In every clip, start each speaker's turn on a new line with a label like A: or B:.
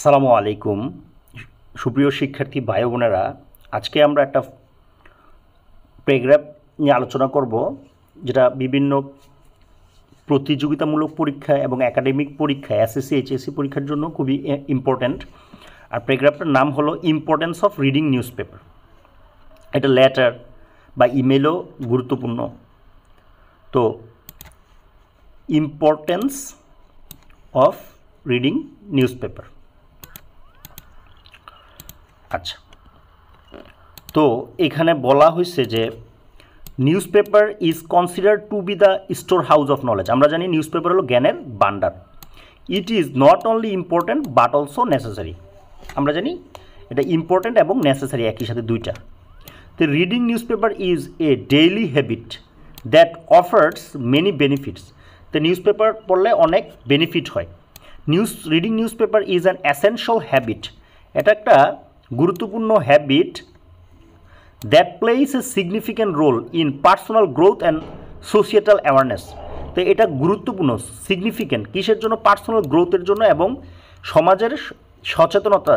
A: আসসালামু আলাইকুম সুপ্রিয় শিক্ষার্থী ভাই বোনেরা, আজকে আমরা একটা প্যারাগ্রাফ নিয়ে আলোচনা করব যেটা বিভিন্ন প্রতিযোগিতামূলক পরীক্ষা এবং একাডেমিক পরীক্ষা এসএসসি এইচএসসি পরীক্ষার জন্য খুবই ইম্পর্ট্যান্ট। আর প্যারাগ্রাফটার নাম হলো importance of reading newspaper. এটা লেটার বা ইমেলও গুরুত্বপূর্ণ। তো importance of reading newspaper. আচ্ছা, তো এখানে বলা হয়েছে যে newspaper is considered to be the storehouse of knowledge. আমরা জানি নিউজ পেপার হলো জ্ঞানের ভান্ডার। It is not only important but also necessary. আমরা জানি এটা ইম্পর্ট্যান্ট এবং নেসেসারি একই সাথে দুইটা। তো reading newspaper is a daily habit that offers many benefits. তো নিউজ পেপার পড়লে অনেক বেনিফিট হয়। Reading newspaper is an essential habit. এটা একটা গুরুত্বপূর্ণ habit that plays a significant role in personal growth and societal awareness. তো এটা গুরুত্বপূর্ণ, সিগনিফিক্যান্ট কিসের জন্য? পার্সোনাল গ্রোথের জন্য এবং সমাজের সচেতনতা,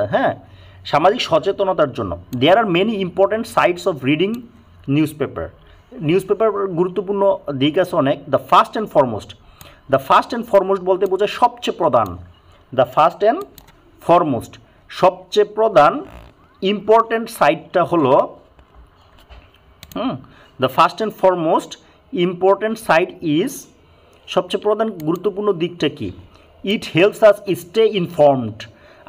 A: সামাজিক সচেতনতার জন্য। There are many important sides of reading newspaper. Newspaper গুরুত্বপূর্ণ দিক আছে অনেক। দ্য ফার্স্ট অ্যান্ড ফরমোস্ট বলতে বোঝায় সবচেয়ে প্রধান। দ্য ফার্স্ট অ্যান্ড ফরমোস্ট সবচেয়ে প্রধান ইম্পর্ট্যান্ট সাইটটা হলো the first and foremost important side is, সবচেয়ে প্রধান গুরুত্বপূর্ণ দিকটা কি? It helps us stay informed.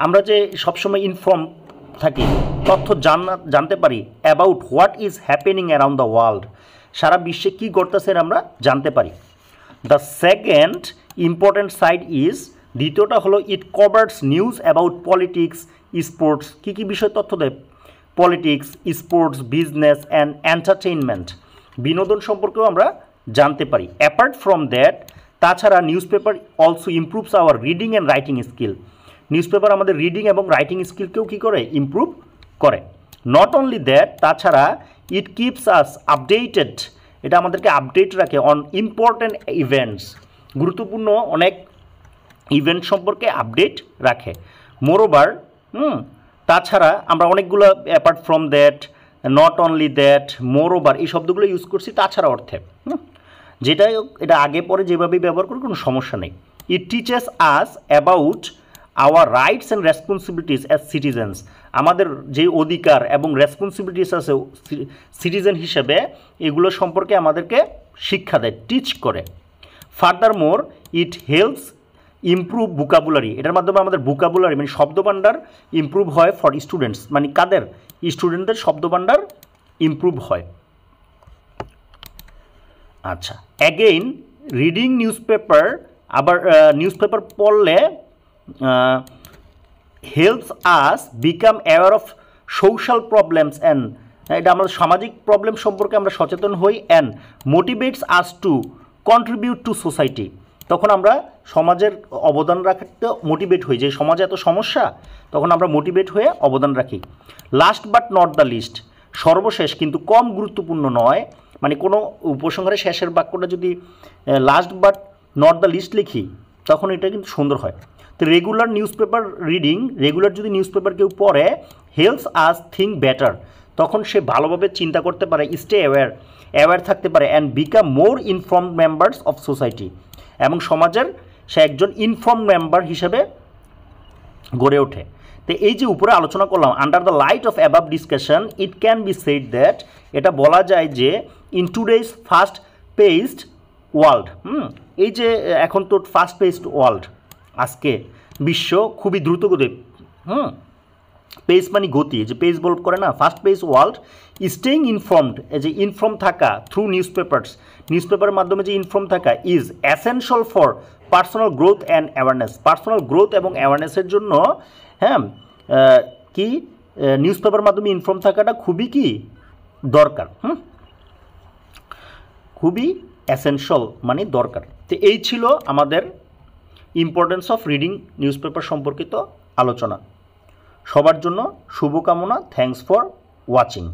A: আমরা যে সবসময় ইনফর্ম থাকি, তথ্য জানতে পারি about what is happening around the world. সারা বিশ্বে কী ঘটতেছে আমরা জানতে পারি। The second important side is, দ্বিতীয়টা হলো it covers news about politics, sports. কী কী বিষয় তথ্য দেয়? Politics, sports, business and entertainment, বিনোদন সম্পর্কেও আমরা জানতে পারি। অ্যাপার্ট ফ্রম দ্যাট, তাছাড়া newspaper also improves our reading and writing skill. Newspaper আমাদের রিডিং এবং রাইটিং স্কিলকেও কী করে? ইমপ্রুভ করে। নট অনলি দ্যাট, তাছাড়া ইট কিপস আস আপডেটেড। এটা আমাদেরকে আপডেট রাখে অন ইম্পর্ট্যান্ট ইভেন্টস। গুরুত্বপূর্ণ অনেক ইভেন্ট সম্পর্কে আপডেট রাখে। মোরওভার, তাছাড়া আমরা অনেকগুলো apart from that, not only that, moreover এই শব্দগুলো ইউজ করছি তাছাড়া অর্থে। যেটাই এটা আগে পরে যেভাবেই ব্যবহার করি কোনো সমস্যা নেই। It teaches us about our rights and responsibilities as citizens. আমাদের যে অধিকার এবং রেসপন্সিবিলিটিস আছে সিটিজেন হিসেবে, এগুলো সম্পর্কে আমাদেরকে শিক্ষা দেয়, টিচ করে। Further more, it helps improve vocabulary. এটার মাধ্যমে আমাদের ভোকাবুলারি মানে শব্দভাণ্ডার ইমপ্রুভ হয় ফর স্টুডেন্টস, মানে কাদের? স্টুডেন্টদের শব্দভাণ্ডার ইমপ্রুভ হয়। আচ্ছা, অ্যাগেইন রিডিং নিউজ পেপার, আবার নিউজ পেপার পড়লে helps us become aware of social problems and, এটা আমাদের সামাজিক প্রবলেম সম্পর্কে আমরা সচেতন হই। And motivates us to contribute to society. তখন আমরা সমাজের অবদান রাখতে মোটিভেট হই, যে সমাজে এত সমস্যা, তখন আমরা মোটিভেট হয়ে অবদান রাখি। Last but not the least, সর্বশেষ কিন্তু কম গুরুত্বপূর্ণ নয়, মানে কোনো উপসংহারের শেষের বাক্যটা যদি last but not the least লিখি, তখন এটা কিন্তু সুন্দর হয়। তো regular newspaper reading, regular যদি নিউজ পেপার কেউ পড়ে, হেল্পস আস থিঙ্ক বেটার, তখন সে ভালোভাবে চিন্তা করতে পারে, স্টে অ্যাওয়্যার থাকতে পারে, and become more informed members of society, এবং সমাজের সে একজন ইনফর্ম মেম্বার হিসেবে গড়ে ওঠে। তো এই যে উপরে আলোচনা করলাম, under the light off above discussion it can be said that, এটা বলা যায় যে in today's fast paced world, এই যে এখন তো ফাস্ট পেসড ওয়ার্ল্ড, আজকে বিশ্ব খুবই দ্রুতগতি, পেস মানে গতি, যে পেস বল করে না, fast pace world, staying informed, এই যে ইনফর্ম থাকা থ্রু নিউজ পেপারের মাধ্যমে যে ইনফর্ম থাকা is essential for personal growth and awareness. Personal growth এবং অ্যাওয়ারনেসের জন্য কি নিউজ পেপারের মাধ্যমে ইনফর্ম থাকাটা খুবই কি দরকার, খুবই অ্যাসেনশিয়াল মানে দরকার। তো এই ছিল আমাদের importance of reading news paper সম্পর্কিত আলোচনা। সবার জন্য শুভকামনা। Thanks for watching.